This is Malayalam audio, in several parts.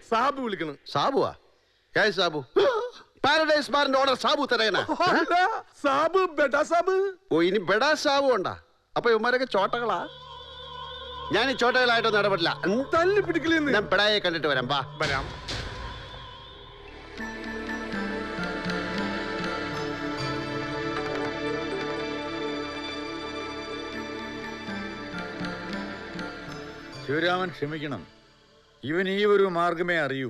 സാബു വിളിക്കണം. സാബുവാ? സാബു പാരഡൈസ് ബാറിന്റെ ഓർഡർ സാബു തരേനാ? സാബു ബെഡാ സാബു. ഓ, ഇനി ബെഡാ സാബു ഉണ്ടാ? അപ്പൊ ഇവന്മാരൊക്കെ ചോട്ടകളാ. ഞാൻ ഈ ചോട്ടകളായിട്ടൊന്നും ഇടപെടില്ല. തല്ലി പിടിക്കലെന്ന്. ഞാൻ ബെഡായെ കണ്ടിട്ട് വരാം. വാ വരാം. ശിവരാമൻ ക്ഷമിക്കണം. ഇവൻ ഈ ഒരു മാർഗമേ അറിയൂ.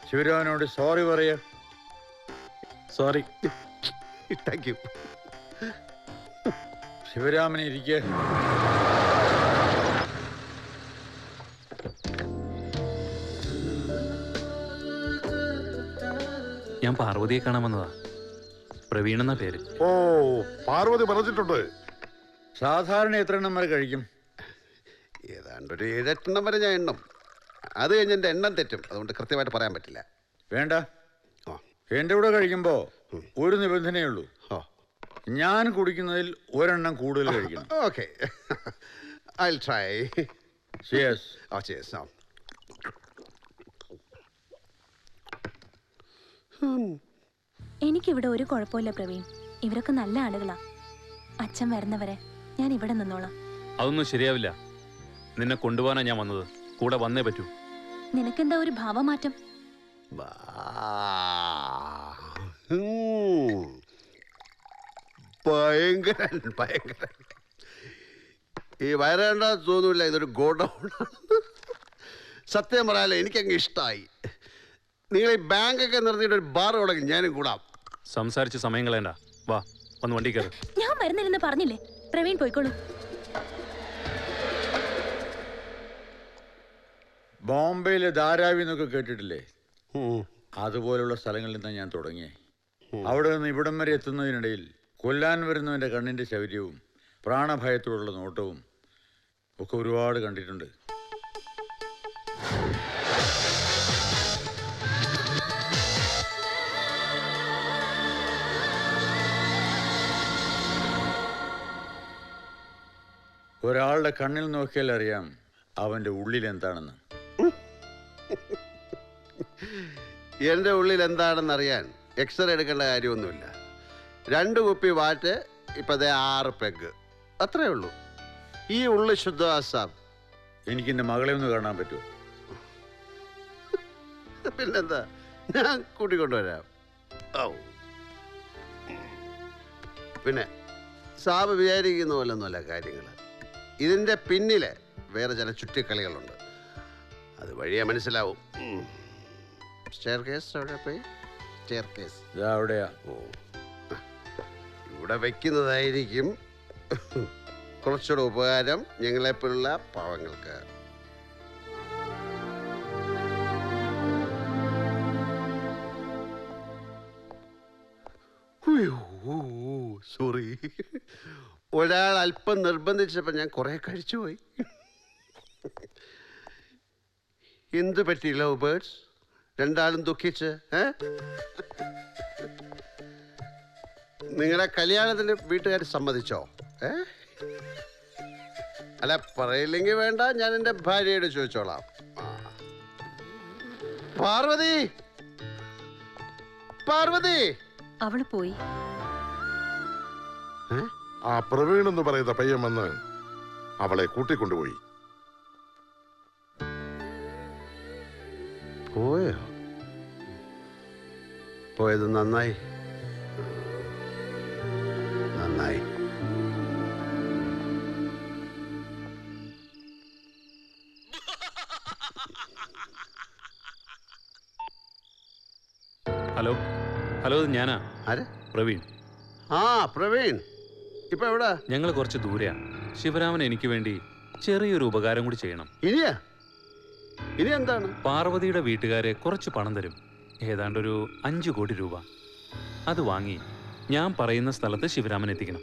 ശിവരാമനോട് സോറി പറയ. സോറി. Thank you. ശിവരാമൻ ഇരിക്കെ. ഞാൻ പാർവതിയെ കാണാൻ വന്നതാ. പ്രവീൺ എന്ന പേര്. ഓ, പാർവതി പറഞ്ഞിട്ടുണ്ട്. സാധാരണ എത്ര എണ്ണം വരെ കഴിക്കും? ഏതാണ്ടൊരു 7-8 എണ്ണം വരെ ഞാൻ എണ്ണം. അത് കഴിഞ്ഞ് എൻ്റെ എണ്ണം തെറ്റും. അതുകൊണ്ട് കൃത്യമായിട്ട് പറയാൻ പറ്റില്ല. വേണ്ട, എൻ്റെ കൂടെ കഴിക്കുമ്പോ ഒരു നിബന്ധനയുള്ളൂ. ഞാൻ കുടിക്കുന്നതിൽ ഒരെണ്ണം കൂടുതൽ കഴിക്കണം. Okay, I will try. Cheers. Oh, cheers. എനിക്കിവിടെ ഒരു കുഴപ്പമില്ല പ്രവീൺ. ഇവരൊക്കെ നല്ല ആളുകളാ. അച്ഛൻ വരുന്നവരെ ഞാൻ ഇവിടെ നിന്നോളാം. അതൊന്നും ശരിയാവില്ല. നിന്നെ കൊണ്ടുപോകാനാ ഞാൻ വന്നത്. കൂടെ വന്നേ പറ്റൂ. നിനക്കെന്താ ഒരു ഭാവമാറ്റം? ഭയങ്കരൻ ഭയങ്കരൻ. ഈ വരേണ്ട തോന്നൂല്ല, ഇതൊരു ഗോഡൗൺ. സത്യം പറയാലോ, എനിക്കങ്ങ് ഇഷ്ടമായി. നിങ്ങൾ ഈ ബാങ്കൊക്കെ നിർത്തിയിട്ട് ഒരു ബാർ തുടങ്ങി, ഞാനും കൂടാം. സംസാരിച്ച് സമയം കളയണ്ട. വാ, വന്ന് വണ്ടി കയറി. ഞാൻ വരുന്നില്ലെന്ന് പറഞ്ഞില്ലേ? പ്രവീൺ പോയിക്കോളൂ. ബോംബെയിലെ ധാരാവി എന്നൊക്കെ കേട്ടിട്ടില്ലേ? അതുപോലുള്ള സ്ഥലങ്ങളിൽ നിന്നാണ് ഞാൻ തുടങ്ങിയേ. അവിടെ നിന്ന് ഇവിടം വരെ എത്തുന്നതിനിടയിൽ കൊല്ലാൻ വരുന്നവൻ്റെ കണ്ണിൻ്റെ ശൗര്യവും പ്രാണഭയത്തോടുള്ള നോട്ടവും ഒക്കെ ഒരുപാട് കണ്ടിട്ടുണ്ട്. ഒരാളുടെ കണ്ണിൽ നോക്കിയാൽ അറിയാം അവൻ്റെ ഉള്ളിൽ എന്താണെന്ന്. എൻ്റെ ഉള്ളിൽ എന്താണെന്നറിയാൻ എക്സ്റേ എടുക്കേണ്ട കാര്യമൊന്നുമില്ല. 2 കുപ്പി വാറ്റ്, ഇപ്പം 6 പെഗ്, അത്രേ ഉള്ളൂ. ഈ ഉള്ളു ശുദ്ധവാസാം. എനിക്ക് എൻ്റെ മകളെ ഒന്ന് കാണാൻ പറ്റുമോ? പിന്നെന്താ, ഞാൻ കൂട്ടിക്കൊണ്ടുവരാം. ഓ, പിന്നെ സാബ് വിചാരിക്കുന്ന പോലെ ഒന്നുമല്ല കാര്യങ്ങൾ. ഇതിൻ്റെ പിന്നില് വേറെ ചില ചുറ്റിക്കളികളുണ്ട്. അത് വഴിയെ മനസ്സിലാവും. സ്റ്റെയർകേസ് അവിടെ പോയി. സ്റ്റെയർകേസ് അവിടെയാ. ഓ, ഇവിടെ വയ്ക്കുന്നതായിരിക്കും കുറച്ചുകൂടെ ഉപകാരം ഞങ്ങളെപ്പോലുള്ള പാവങ്ങൾക്ക്. സോറി, ഒരാൾ അല്പം നിർബന്ധിച്ചപ്പോൾ ഞാൻ കുറെ കഴിച്ചുപോയി. എന്ത് പറ്റി ലവ് ബേർഡ്സ്? രണ്ടാളും ദുഃഖിച്ച്? നിങ്ങളുടെ കല്യാണത്തിന് വീട്ടുകാർ സമ്മതിച്ചോ? അല്ല, പറയില്ലെങ്കിൽ വേണ്ട, ഞാൻ എൻ്റെ ഭാര്യയോട് ചോദിച്ചോളാം. പാർവതി, പാർവതി. അവള് പോയി. ആ പ്രവീൺ എന്ന് പറയുന്ന പയ്യൻ വന്ന് അവളെ കൂട്ടിക്കൊണ്ടുപോയി. പോയോ? പോയത് നന്നായി, നന്നായി. ഹലോ ഹലോ, ഇത് ഞാനാ. ആര്? പ്രവീൺ. ആ, പ്രവീൺ. ഇപ്പൊ എവിടാ? ഞങ്ങൾ കുറച്ച് ദൂരെയാണ്. ശിവരാമൻ എനിക്ക് വേണ്ടി ചെറിയൊരു ഉപകാരം കൂടി ചെയ്യണം. ഇനിയാ? ഇനി എന്താണ്? പാർവതിയുടെ വീട്ടുകാരെ കുറച്ച് പണം തരും. ഏതാണ്ടൊരു 5 കോടി രൂപ. അത് വാങ്ങി ഞാൻ പറയുന്ന സ്ഥലത്ത് ശിവരാമൻ എത്തിക്കണം.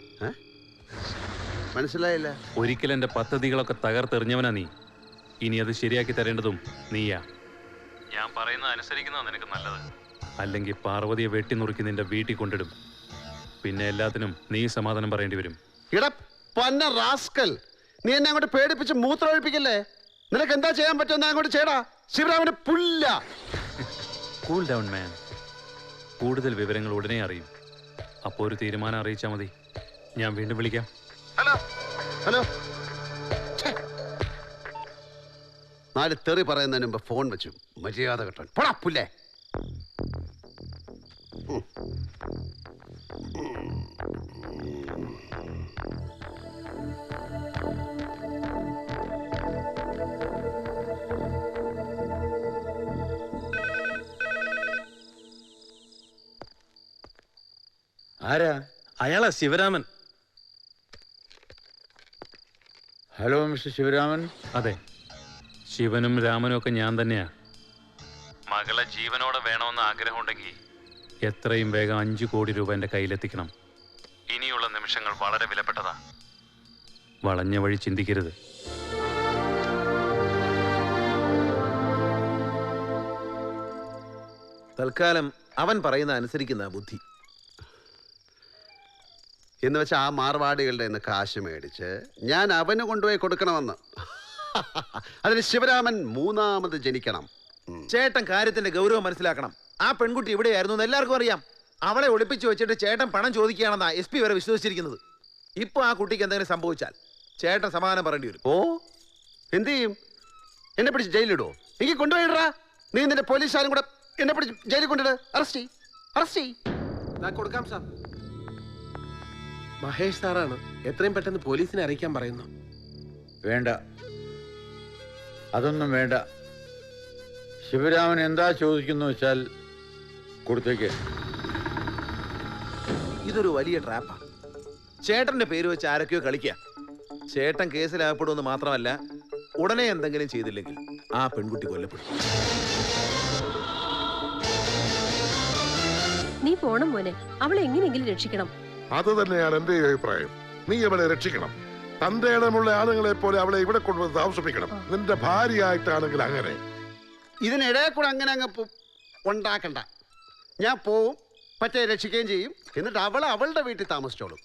മനസ്സിലായില്ല. ഒരിക്കൽ എൻ്റെ പദ്ധതികളൊക്കെ തകർത്തെറിഞ്ഞവനാ നീ. ഇനി അത് ശരിയാക്കി തരേണ്ടതും നീയാ. ഞാൻ പറയുന്നത് അനുസരിക്കുന്നതാ നിനക്ക് നല്ലത്. അല്ലെങ്കിൽ പാർവതിയെ വെട്ടിനുറുക്കി നിന്റെ വീട്ടിൽ കൊണ്ടിടും. പിന്നെ എല്ലാത്തിനും നീ സമാധാനം പറയേണ്ടി വരും. ഇട പന്ന റാസ്കൽ, നീ എന്നെ അങ്ങോട്ട് പേടിപ്പിച്ച് മൂത്രമൊഴിപ്പിക്കല്ലേ? നിനക്ക് എന്താ ചെയ്യാൻ പറ്റുമെന്ന് അങ്ങോട്ട് ചെയ്യടാ. ശിവരാമന് പുല്ല. കൂൾ ഡൗൺ മാൻ. കൂടുതൽ വിവരങ്ങൾ ഉടനെ അറിയും. അപ്പോൾ ഒരു തീരുമാനം അറിയിച്ചാൽ മതി. ഞാൻ വീണ്ടും വിളിക്കാം. Hello hello. 4 തെറി പറയുന്നതിന് മുമ്പ് ഫോൺ വെച്ചു. മര്യാദ കെട്ടാൻ പോടാ പുല്ലേ. ആരാ? അയാളാ ശിവരാമൻ. Hello mister Sivaraman. അതെ, ശിവനും രാമനും ഒക്കെ ഞാൻ തന്നെയാ. മകളെ ജീവനോടെ വേണമെന്ന് ആഗ്രഹമുണ്ടെങ്കിൽ എത്രയും വേഗം 5 കോടി രൂപ എൻ്റെ കയ്യിലെത്തിക്കണം. ഇനിയുള്ള നിമിഷങ്ങൾ വളരെ വിലപ്പെട്ടതാ. വളഞ്ഞ വഴി ചിന്തിക്കരുത്. തൽക്കാലം അവൻ പറയുന്ന അനുസരിക്കുന്ന ബുദ്ധി. എന്ന് വെച്ചാൽ ആ മാർവാടികളുടെ നിന്ന് കാശ് മേടിച്ച് ഞാൻ അവന് കൊണ്ടുപോയി കൊടുക്കണമെന്ന്. അതിന് ശിവരാമൻ 3ാമത് ജനിക്കണം. ചേട്ടൻ കാര്യത്തിന്റെ ഗൗരവം മനസ്സിലാക്കണം. ആ പെൺകുട്ടി ഇവിടെയായിരുന്നു എന്ന് എല്ലാവർക്കും അറിയാം. അവളെ ഒളിപ്പിച്ചു വെച്ചിട്ട് ചേട്ടൻ പണം ചോദിക്കുകയാണെന്നാ SP വരെ വിശ്വസിച്ചിരിക്കുന്നത്. ഇപ്പൊ ആ കുട്ടിക്ക് എന്തെങ്കിലും സംഭവിച്ചാൽ ചേട്ടൻ സമാധാനം പറയേണ്ടി വരും. ഓ, എന്ത് ചെയ്യും? എന്നെ പിടിച്ച് ജയിലിടുവോ? എനിക്ക് കൊണ്ടുപോയിടാ. നീ നിന്റെ പോലീസുകാരും കൂടെ എന്നെ പിടിച്ച് ജയിലിൽ കൊണ്ടിട്. അറസ്റ്റ് ചെയ്. കൊടുക്കാം സാർ. മഹേഷ് സാറാണ് എത്രയും പെട്ടെന്ന് പോലീസിനെ അറിയിക്കാൻ പറയുന്നു. വേണ്ട, അതൊന്നും വേണ്ട. ശിവരാമൻ എന്താ ചോദിക്കുന്നു വെച്ചാൽ കൊടുത്തേക്ക്. ഇതൊരു വലിയ ട്രാപ്പാ. ചേട്ടന്റെ പേര് വെച്ച് ആരൊക്കെയോ കളിക്കുക. ചേട്ടൻ കേസിലാകപ്പെടുമെന്ന് മാത്രമല്ല, ഉടനെ എന്തെങ്കിലും ചെയ്തില്ലെങ്കിൽ ആ പെൺകുട്ടി കൊല്ലപ്പെടും. നീ പോണം മോനെ, അവളെ എങ്ങനെയെങ്കിലും രക്ഷിക്കണം. അത് തന്നെയാണ് എന്റെ അഭിപ്രായം. നീ അവളെ രക്ഷിക്കണം. തന്റെ ഇടമുള്ള ആളുകളെ പോലെ അവളെ ഇവിടെ കൊണ്ടുവന്ന് താമസിപ്പിക്കണം. നിന്റെ ഭാര്യയായിട്ടാണെങ്കിൽ അങ്ങനെ. ഇതിനിടെ കൂടെ അങ്ങനെ അങ്ങ് ഉണ്ടാക്കണ്ട. ഞാൻ പോവും, പറ്റേ രക്ഷിക്കുകയും ചെയ്യും. എന്നിട്ട് അവളുടെ വീട്ടിൽ താമസിച്ചോളും.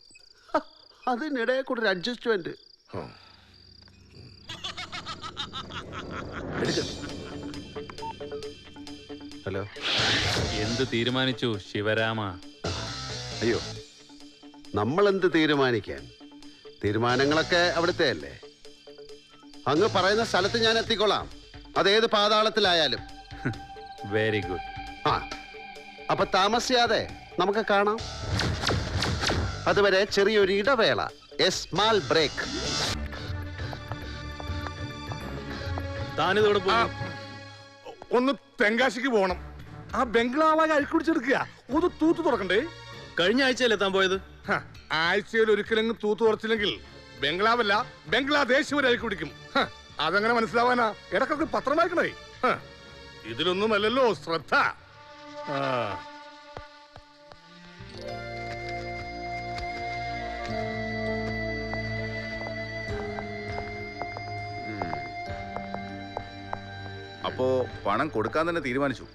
അതിനിടെ കൂടെ ഒരു അഡ്ജസ്റ്റ്മെന്റ്. ഹലോ. എന്ത് തീരുമാനിച്ചു ശിവരാമ? അയ്യോ, നമ്മളെന്ത് തീരുമാനിക്കാൻ? തീരുമാനങ്ങളൊക്കെ അവിടുത്തെ അല്ലേ. അങ്ങ് പറയുന്ന സ്ഥലത്ത് ഞാൻ എത്തിക്കൊള്ളാം. അതേത് പാതാളത്തിലായാലും. Very good. ആ, അപ്പൊ താമസിയാതെ നമുക്ക് കാണാം. അതുവരെ ചെറിയൊരു ഇടവേള, എ സ്മാൾ ബ്രേക്ക്. താനിതോടെ ഒന്ന് തെങ്കാശിക്ക് പോകണം. ആ ബംഗ്ലാവായി അഴിക്കുടിച്ചെടുക്കുക. ഒന്ന് തൂത്ത് തുറക്കണ്ടേ? കഴിഞ്ഞ ആഴ്ചയല്ലേ താൻ പോയത്? ആഴ്ചയിൽ ഒരിക്കലെങ്കിലും തൂത്ത് തുറച്ചില്ലെങ്കിൽ ബംഗ്ലാവല്ല ബംഗ്ലാദേശ് വരെ അഴിക്കുടിക്കും. അതെങ്ങനെ മനസ്സിലാവാനാ? ഇടക്കൊക്കെ പത്രം വായിക്കണേ. ഇതിലൊന്നുമല്ലല്ലോ ശ്രദ്ധ. അപ്പോ പണം കൊടുക്കാൻ തന്നെ തീരുമാനിച്ചു.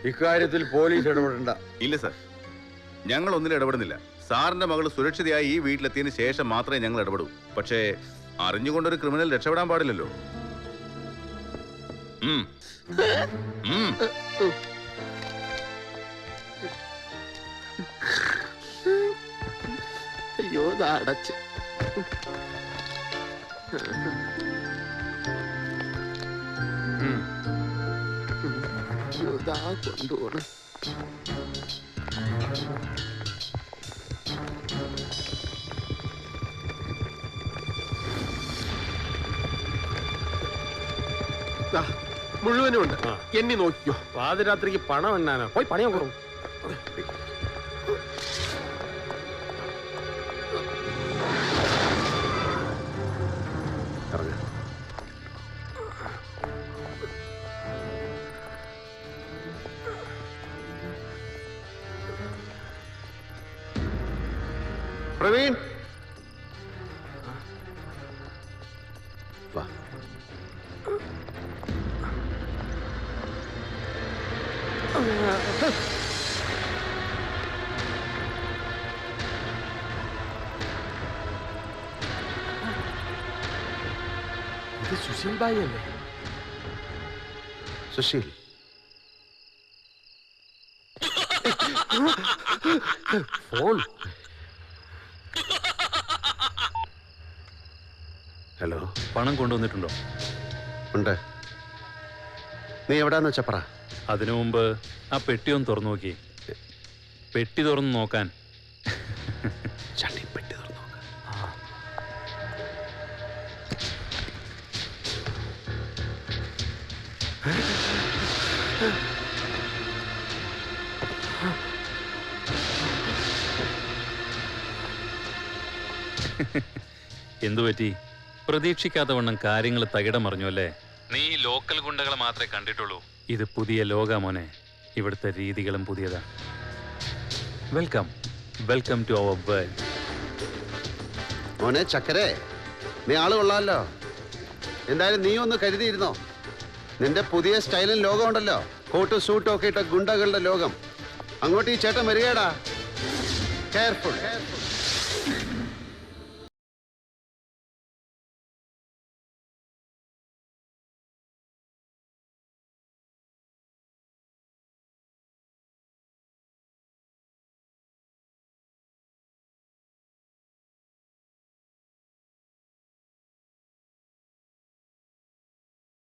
ഇക്കാര്യത്തിൽ പോലീസ് ഇടപെടണ്ട. ഇല്ല സർ, ഞങ്ങൾ ഒന്നിലും ഇടപെടുന്നില്ല. സാറിന്റെ മകൾ സുരക്ഷിതയായി ഈ വീട്ടിലെത്തിയതിനു ശേഷം മാത്രമേ ഞങ്ങൾ ഇടപെടൂ. പക്ഷേ അറിഞ്ഞുകൊണ്ടൊരു ക്രിമിനൽ രക്ഷപ്പെടാൻ പാടില്ലല്ലോ. അയ്യോ, അടച്ച് കൊണ്ടുപോകണം. മുഴുവനും ഉണ്ട്. എണ്ണി നോക്കിയോ. പാതിരാത്രിക്ക് പണം എണ്ണാനോ? പോയി പണിയാൻ കുറവും. പ്രവീൺ, വാ. സുശീൽ ഭായി അല്ലേ? സുശീൽ ഫോൺ. ഹലോ, പണം കൊണ്ടുവന്നിട്ടുണ്ടോ? ഉണ്ട്. നീ എവിടാന്ന് വെച്ചാ പറ. അതിനു മുമ്പ് ആ പെട്ടി ഒന്ന് തുറന്നു നോക്കി. പെട്ടി തുറന്നു നോക്കാൻ. ചട്ടി പെട്ടി തുറന്നു നോക്ക്. എന്തുപറ്റി? പ്രതീക്ഷിക്കാത്ത വണ്ണം കാര്യങ്ങൾ തകിടം മറിഞ്ഞു അല്ലേ? നീ ലോക്കൽ ഗുണ്ടകളെ മാത്രമേ കണ്ടിട്ടുള്ളൂ. ഇത് പുതിയ ലോക മോനെ. ഇവിടുത്തെ രീതികളും പുതിയതാ. Welcome welcome to our world. മോനെ ചക്കരെ, നീ ആള് കൊള്ളാമല്ലോ. എന്തായാലും നീ ഒന്ന് കരുതിയിരുന്നോ. നിന്റെ പുതിയ സ്റ്റൈലും ലോകം ഉണ്ടല്ലോ, കോട്ടും സൂട്ടും ഒക്കെ ഇട്ട ഗുണ്ടകളുടെ ലോകം. അങ്ങോട്ട് ഈ ചേട്ടൻ വരികടാ. കെയർഫുൾ.